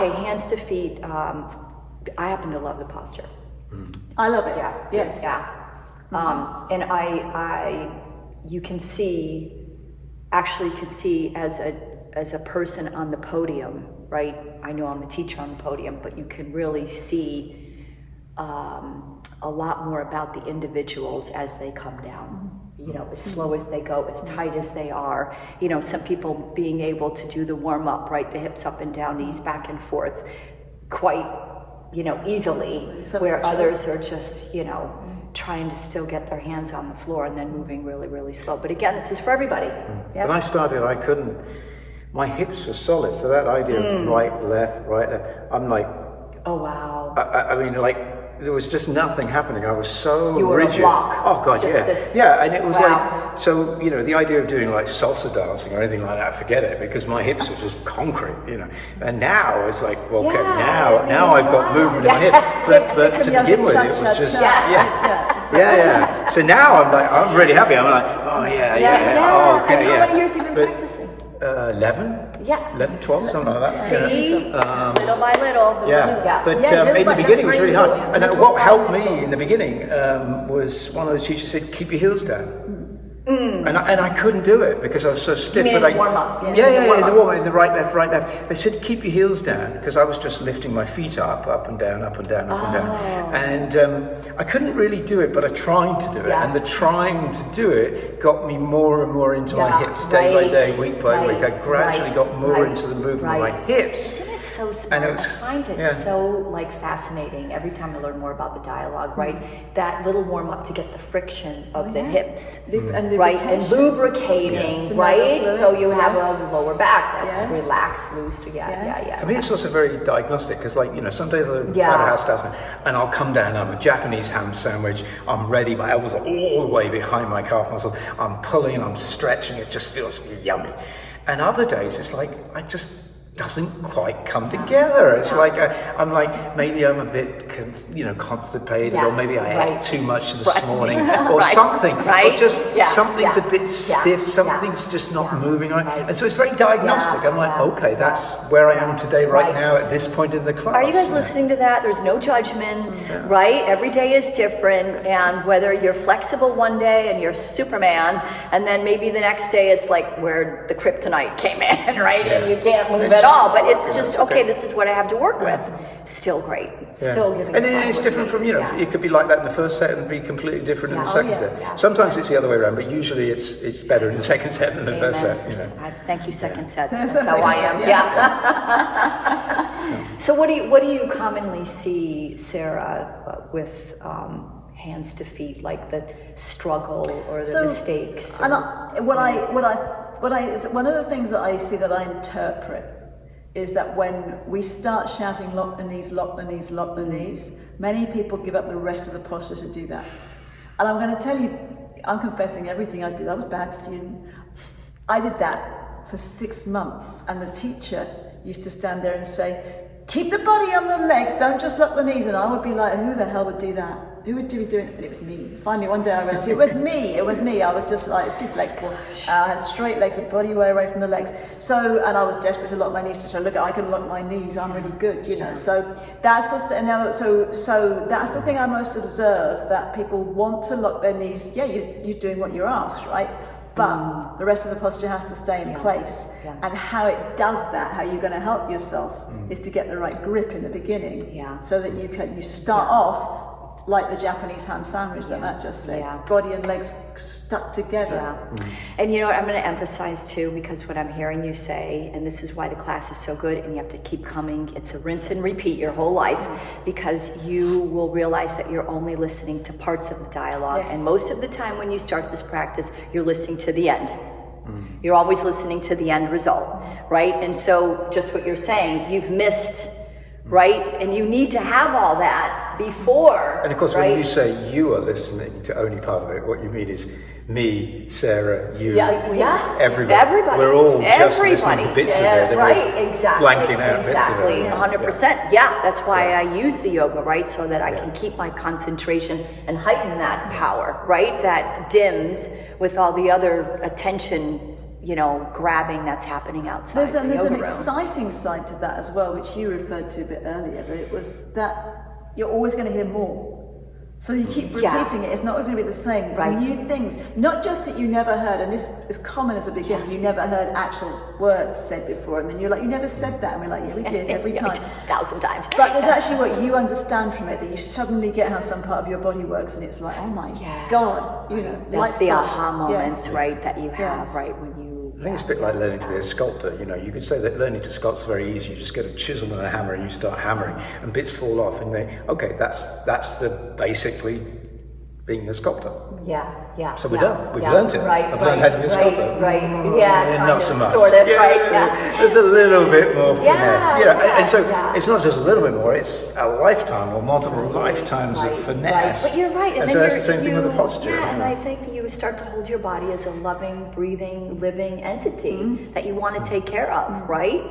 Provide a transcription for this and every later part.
Okay, hands to feet. I happen to love the posture. I love it. Yeah. Yes. Yeah. And you can see, actually could see as a person on the podium, right? I know I'm a teacher on the podium, but you can really see a lot more about the individuals as they come down. You know, as slow as they go, as tight as they are. You know, some people being able to do the warm up, right? The hips up and down, knees back and forth, quite, you know, easily, where others are just, you know, trying to still get their hands on the floor and then moving really, really slow. But again, this is for everybody. Yep. When I started, I couldn't, my hips were solid. So that idea of right, left, I'm like, oh, wow. I mean, like, there was just nothing happening. I was so you were rigid. A block. Oh God, just yeah. This, yeah, and it was wow. like, so, you know, the idea of doing like salsa dancing or anything like that, forget it, because my hips are just concrete, you know. And now it's like, well, okay, now I've got movement in my hips. But to begin with, it was just, yeah. So now I'm really happy. I'm like, oh yeah. Oh, okay, and how many years have you been practicing? 11? Yeah. 11, 12, something like that. See? Little by little. But in the beginning it was really hard. And what helped me in the beginning was one of the teachers said, keep your heels down. And I couldn't do it because I was so stiff. You mean the warm up? The warm up, in the right, left. They said, keep your heels down, because I was just lifting my feet up and down. And I couldn't really do it, but I tried to do it. And the trying to do it got me more and more into my hips, day by day, week by week. I gradually got more into the movement of my hips. Isn't it so smart? I find it so like fascinating every time I learn more about the dialogue, right? That little warm up to get the friction of the hips. Right, and lubricating, right? So you have a lower back that's relaxed, loose. Yeah. For me, it's also very diagnostic, because, like, you know, some days I'm Pada-Hastasana, and I'll come down, I'm a Japanese ham sandwich, I'm ready, my elbows are all the way behind my calf muscle, I'm pulling, I'm stretching, it just feels yummy. And other days, it's like, doesn't quite come together. It's like I'm like, maybe I'm a bit constipated, or maybe I ate too much this morning, or something, or just something's a bit stiff, something's just not moving right. And so it's very diagnostic. I'm like, okay, that's where I am today, right now, at this point in the class. Are you guys listening to that? There's no judgment, right? Every day is different, and whether you're flexible one day and you're Superman, and then maybe the next day it's like where the kryptonite came in, right? And you can't move at all. But it's just okay. This is what I have to work with. Still great. Still giving. And it's different from it could be like that in the first set and be completely different in the second set. Sometimes it's the other way around, but usually it's better in the second set than the first set. You know. Thank you, second set. That's how I am. So what do you commonly see, Sarah, with hands to feet, like the struggle or the mistakes? And one of the things that I see that I interpret is that when we start shouting, lock the knees, lock the knees, lock the knees, many people give up the rest of the posture to do that. And I'm going to tell you, I'm confessing everything I did. I was a bad student. I did that for 6 months, and the teacher used to stand there and say, keep the body on the legs, don't just lock the knees. And I would be like, who the hell would do that? Who would be doing it? And it was me. Finally, one day I realized it was me. I was just like, it's too flexible. I had straight legs, the body way away from the legs. So, and I was desperate to lock my knees to show, look, I can lock my knees. I'm really good, you know. So that's the thing. So that's the thing I most observe, that people want to lock their knees. Yeah, you're doing what you're asked, right? But the rest of the posture has to stay in place. And how it does that, how you're going to help yourself, is to get the right grip in the beginning, so that you start off like the Japanese ham sandwich that Matt just said, body and legs stuck together. And you know what, I'm going to emphasize too, because what I'm hearing you say, and this is why the class is so good, and you have to keep coming, it's a rinse and repeat your whole life, because you will realize that you're only listening to parts of the dialogue, and most of the time when you start this practice, you're listening to the end. You're always listening to the end result, right? And so just what you're saying, you've missed, right? And you need to have all that before. And of course, when you say you are listening to only part of it, what you mean is me, Sarah, you, everybody. We're all just listening to bits of it. Right, exactly. Blanking out exactly, 100%. Yeah, that's why I use the yoga, right? So that I can keep my concentration and heighten that power, right? That dims with all the other attention grabbing that's happening outside. There's an room. exciting side to that as well, which you referred to a bit earlier. That it was that you're always going to hear more. So you keep repeating it. It's not always going to be the same. Right. New things. Not just that you never heard, and this is common as a beginner, you never heard actual words said before, and then you're like, you never said that, and we're like, yeah, we did every time. 1,000 times. But there's actually what you understand from it, that you suddenly get how some part of your body works, and it's like, oh my God, That's the aha moments, right, that you have, right, when you... I think it's a bit like learning to be a sculptor. You could say that learning to sculpt is very easy. You just get a chisel and a hammer and you start hammering, and bits fall off, and that's the basically being a sculptor. Yeah. So we're done. We've learned it. I've learned how to be a sculptor. Right. Yeah. Not so much. Sort of. Yeah. There's a little bit more finesse. And so yeah. it's not just a little bit more. It's a lifetime or multiple lifetimes of finesse. But you're right. And so that's the same thing with the posture. Yeah, and I think you start to hold your body as a loving, breathing, living entity that you want to take care of, right?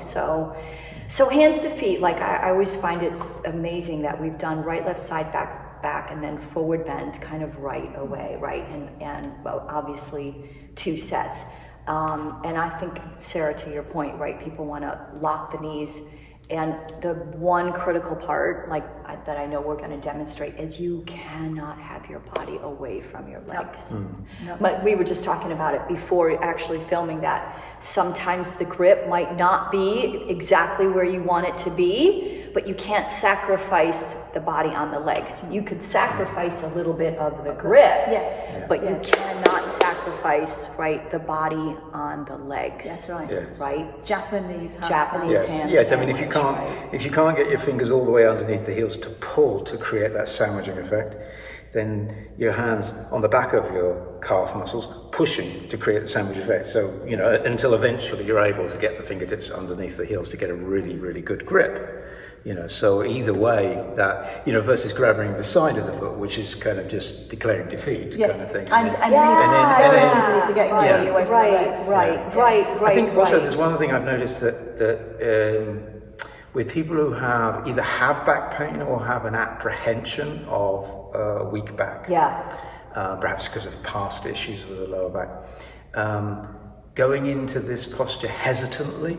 So hands to feet. Like I always find it's amazing that we've done right, left, side, back, and then forward bend kind of right away, right? And well, obviously 2 sets. And I think, Sarah, to your point, right, people want to lock the knees. And the one critical part, that I know we're going to demonstrate, is you cannot have your body away from your legs. Nope. But we were just talking about it before actually filming that. Sometimes the grip might not be exactly where you want it to be, but you can't sacrifice the body on the legs. You could sacrifice a little bit of the grip, but you cannot sacrifice, right, the body on the legs. That's right. Yes. Right? Japanese hand hand Yes. I mean, if you can't get your fingers all the way underneath the heels to pull to create that sandwiching effect, then your hands on the back of your calf muscles pushing to create the sandwich effect. So, until eventually you're able to get the fingertips underneath the heels to get a really, really good grip. So either way, that, versus grabbing the side of the foot, which is kind of just declaring defeat kind of thing. And very easily to get away from the legs. Right. I think also there's one thing I've noticed that with people who either have back pain or have an apprehension of weak back, perhaps because of past issues with the lower back, going into this posture hesitantly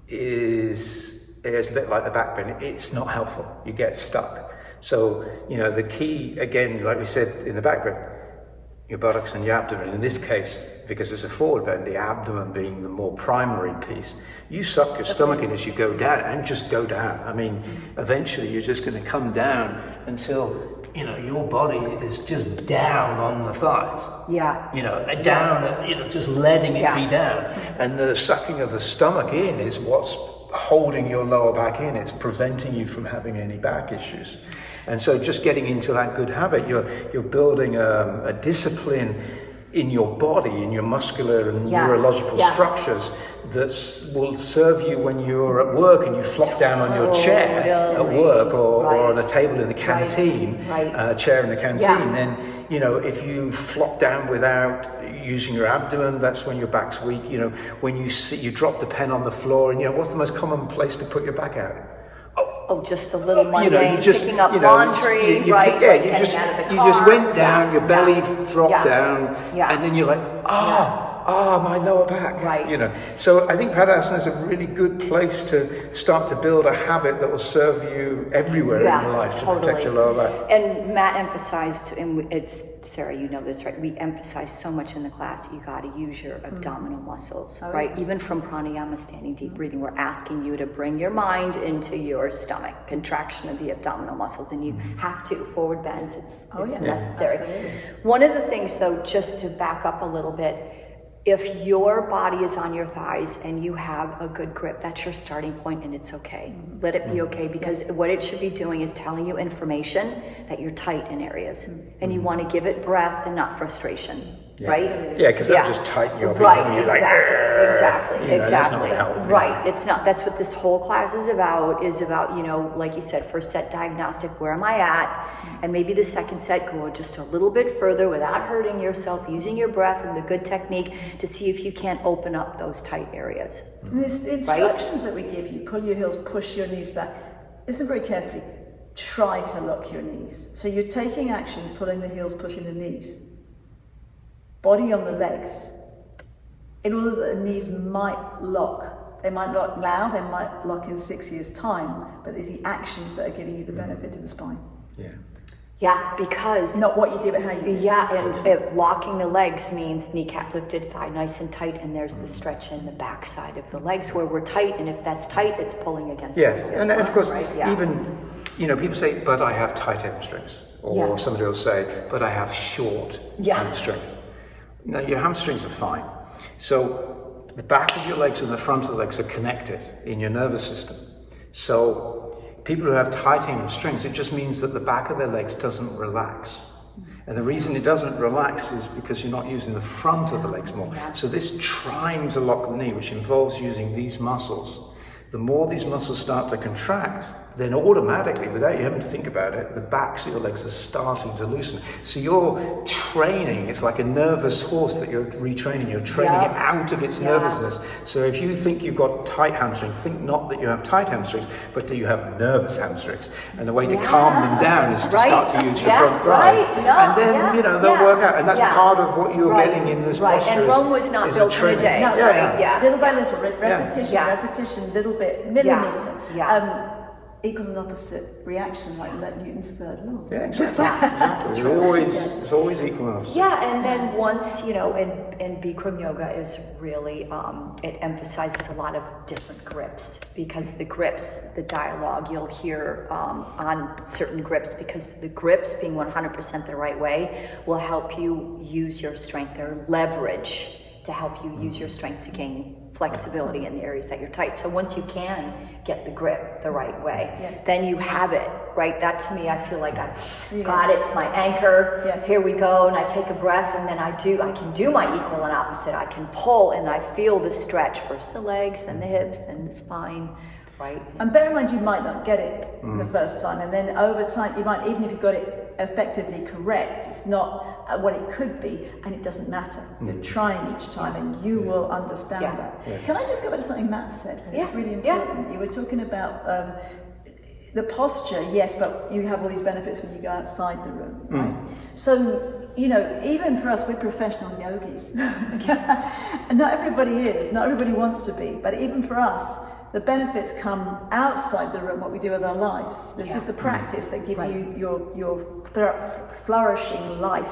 is a bit like the back pain. It's not helpful. You get stuck. So, the key, again, like we said in the back bend, your buttocks and your abdomen. In this case, because it's a forward bend, the abdomen being the more primary piece, you suck your stomach in as you go down, and just go down. I mean, eventually you're just going to come down until your body is just down on the thighs. Down, just letting it be down. And the sucking of the stomach in is what's holding your lower back in. It's preventing you from having any back issues. And so just getting into that good habit, you're building a discipline in your body, in your muscular and neurological structures that will serve you when you're at work and you flop down on your chair at work or on a table in the canteen, chair in the canteen. Then, if you flop down without using your abdomen, that's when your back's weak. When you drop the pen on the floor, and what's the most common place to put your back out? Oh, just a little mundane, picking up laundry, right? You just went down, your belly dropped down, and then you're like, my lower back. Right. So I think Pada-Hasana is a really good place to start to build a habit that will serve you everywhere in your life to protect your lower back. And Matt emphasized, and it's, Sarah, you know this, right? We emphasize so much in the class, you got to use your abdominal muscles, right? Even from pranayama, standing deep breathing, we're asking you to bring your mind into your stomach, contraction of the abdominal muscles, and you have to, forward bends, it's necessary. Absolutely. One of the things, though, just to back up a little bit, if your body is on your thighs and you have a good grip, that's your starting point, and it's okay. Let it be okay, because what it should be doing is telling you information that you're tight in areas, and you want to give it breath and not frustration, right? Yeah, because that'll just tighten you up. Right, exactly. That's not gonna help. Right, it's not. That's what this whole class is about, like you said, first set diagnostic, where am I at? And maybe the second set, go just a little bit further without hurting yourself, using your breath and the good technique to see if you can't open up those tight areas. And the instructions that we give you, pull your heels, push your knees back. Listen very carefully. Try to lock your knees. So you're taking actions, pulling the heels, pushing the knees. Body on the legs. in order that the knees might lock. They might lock now, they might lock in 6 years' time, but it's the actions that are giving you the benefit to the spine. Yeah. Yeah, because... Not what you do, but how you do it. Yeah, and locking the legs means kneecap lifted, thigh nice and tight, and there's the stretch in the back side of the legs where we're tight, and if that's tight, it's pulling against Yes, the and of course, right? Yeah. even, people say, but I have tight hamstrings. Or somebody will say, but I have short hamstrings. No, your hamstrings are fine. So the back of your legs and the front of the legs are connected in your nervous system. So people who have tight hamstrings, it just means that the back of their legs doesn't relax. And the reason it doesn't relax is because you're not using the front of the legs more. So this trying to lock the knee, which involves using these muscles, the more these muscles start to contract, then automatically, without you having to think about it, the backs of your legs are starting to loosen. So you're training, it's like a nervous horse that you're retraining, you're training it out of its nervousness. So if you think you've got tight hamstrings, think not that you have tight hamstrings, but that you have nervous hamstrings. And the way to calm them down is to start to use your front thighs. And then, they'll work out. And that's part of what you're getting in this posture. And Rome was not built in a day. No, little by little, repetition, little bit, millimeter. Equal and opposite reaction, like Newton's third law. Yeah, exactly. It's always equal and opposite. Yeah, and then once, and Bikram yoga is really, it emphasizes a lot of different grips, because the grips, the dialogue you'll hear on certain grips, because the grips being 100% the right way will help you use your strength or leverage to help you use your strength to gain flexibility in the areas that you're tight. So once you can get the grip the right way, then you have it, right? That to me, I feel like I've got it, it's my anchor. Here we go, and I take a breath, and then I can do my equal and opposite. I can pull, and I feel the stretch, first the legs, then the hips, then the spine, right? And bear in mind, you might not get it the first time, and then over time, you might, even if you got it effectively correct, it's not what it could be, and it doesn't matter. You're trying each time, and you will understand that. Can I just go back to something Matt said? It's really important. You were talking about the posture, yes, but you have all these benefits when you go outside the room, right? So, even for us, we're professional yogis. And not everybody is, not everybody wants to be, but even for us, the benefits come outside the room, what we do with our lives. This is the practice that gives you your flourishing life.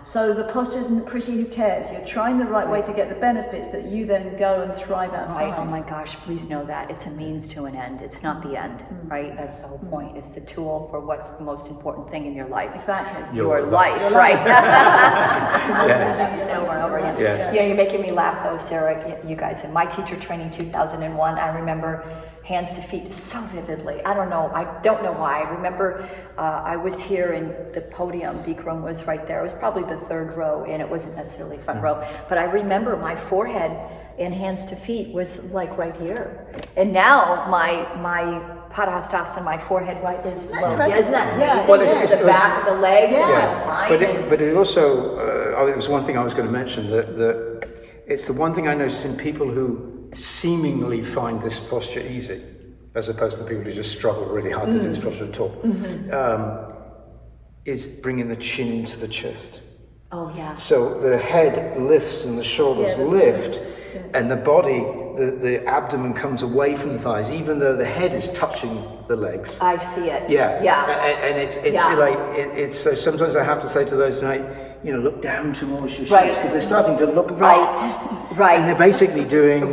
So the posture isn't pretty, who cares? You're trying the right way to get the benefits that you then go and thrive outside. Oh my gosh, please know that. It's a means to an end. It's not the end, right? That's the whole point. It's the tool for what's the most important thing in your life. Exactly. Your life, right? That's the most important thing over and over again. You're making me laugh though, Sarah, you guys. In my teacher training 2001, I remember hands to feet so vividly. I don't know why. I remember I was here and the podium, Bikram was right there. It was probably the third row, and it wasn't necessarily front row. But I remember my forehead in hands to feet was like right here. And now my Pada-Hastasana, my forehead right is low. Isn't that amazing? Well, it's the back of the legs and the spine. But it also, it was one thing I was going to mention, that it's the one thing I noticed in people who seemingly find this posture easy, as opposed to people who just struggle really hard to do this posture at all, is bringing the chin into the chest. Oh yeah. So the head lifts and the shoulders lift, and the body, the abdomen comes away from the thighs, even though the head is touching the legs. I see it. And it's so sometimes I have to say to those look down towards your shins, because they're starting to look right, and they're basically doing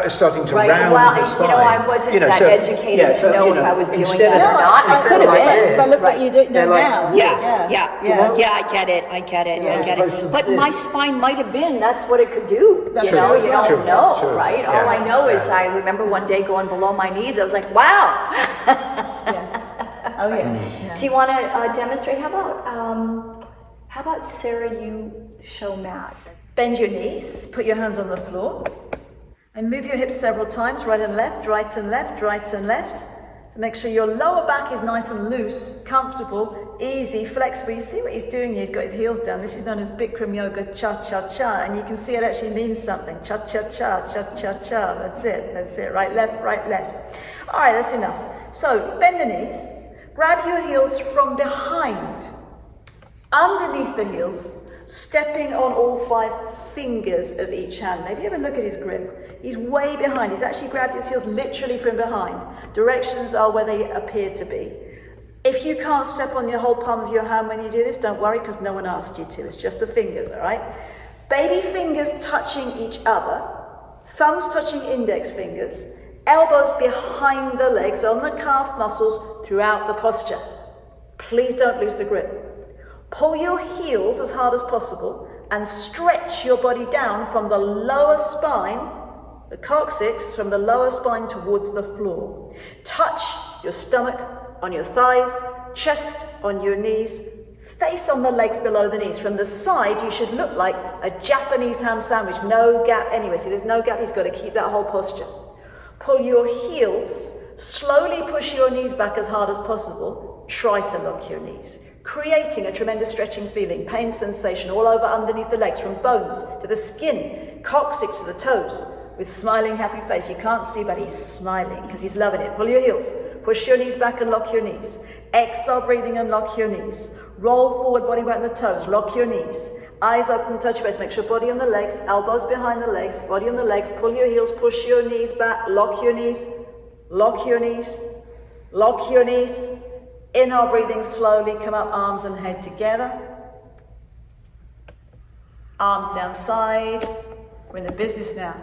starting to round the spine. I wasn't that educated to know if I was doing that or not. I could have been, but look what you do now. I get it. But my spine might have been. That's what it could do. You don't know, right? All I know is I remember one day going below my knees. I was like, wow. Do you want to demonstrate? How about Sarah, you show Matt? Bend your knees, put your hands on the floor, and move your hips several times, right and left, right and left, right and left, to make sure your lower back is nice and loose, comfortable, easy, flexible. You see what he's doing here? He's got his heels down. This is known as Bikram yoga, cha-cha-cha, and you can see it actually means something. Cha-cha-cha, cha-cha-cha, that's it, right, left. All right, that's enough. So, bend the knees, grab your heels from behind, underneath the heels, stepping on all 5 fingers of each hand. Now, if you ever look at his grip, he's way behind. He's actually grabbed his heels literally from behind. Directions are where they appear to be. If you can't step on your whole palm of your hand when you do this, don't worry, because no one asked you to. It's just the fingers, all right? Baby fingers touching each other, thumbs touching index fingers, elbows behind the legs on the calf muscles throughout the posture. Please don't lose the grip. Pull your heels as hard as possible and stretch your body down from the lower spine, the coccyx, from the lower spine towards the floor. Touch your stomach on your thighs, chest on your knees, face on the legs below the knees. From the side, you should look like a Japanese ham sandwich, no gap anywhere. See, there's no gap, he's got to keep that whole posture. Pull your heels, slowly push your knees back as hard as possible. Try to lock your knees, creating a tremendous stretching feeling, pain sensation all over underneath the legs, from bones to the skin, coccyx to the toes, with smiling, happy face. You can't see, but he's smiling because he's loving it. Pull your heels, push your knees back and lock your knees. Exhale, breathing and lock your knees. Roll forward, body weight on the toes, lock your knees. Eyes open, touch your base. Make sure body on the legs, elbows behind the legs, body on the legs. Pull your heels, push your knees back, lock your knees, lock your knees, lock your knees. Inhale, breathing slowly, come up, arms and head together. Arms down side. We're in the business now.